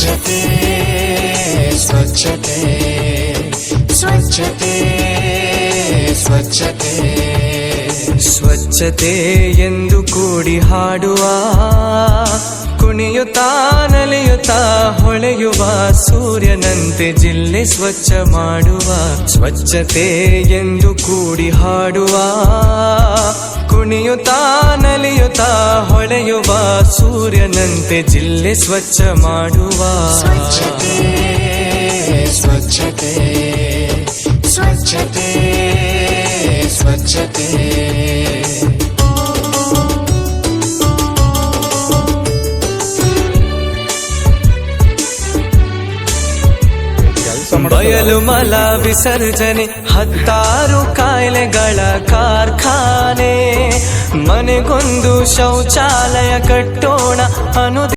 ಸ್ವಚ್ಛತೆ ಸ್ವಚ್ಛತೆ ಸ್ವಚ್ಛತೆ ಸ್ವಚ್ಛತೆ ಸ್ವಚ್ಛತೆ ಎಂದು ಕೂಡಿ ಹಾಡುವ, ಕುಣಿಯುತ್ತಾ ನಲಿಯುತ್ತಾ ಹೊಳೆಯುವ ಸೂರ್ಯನಂತೆ ಜಿಲ್ಲೆ ಸ್ವಚ್ಛ ಮಾಡುವ. ಸ್ವಚ್ಛತೆ ಎಂದು ಕೂಡಿ ಹಾಡುವ, ಕುಣಿಯುತ್ತಾ ನಲಿಯುತ್ತಾ ಹೊಳೆಯುವ ಸೂರ್ಯನಂತೆ ಜಿಲ್ಲೆ ಸ್ವಚ್ಛ ಮಾಡುವ. ಸ್ವಚ್ಛತೆ ಸ್ವಚ್ಛತೆ ಸ್ವಚ್ಛತೆ ಸ್ವಚ್ಛತೆ ಬಯಲು ಮಲ ವಿಸರ್ಜನೆ, ಹತ್ತಾರು ಕಾಯಿಲೆಗಳ ಕಾರ್ಖಾನೆ, ಮನೆಗೊಂದು ಶೌಚಾಲಯ ಕಟ್ಟೋಣ ಅನು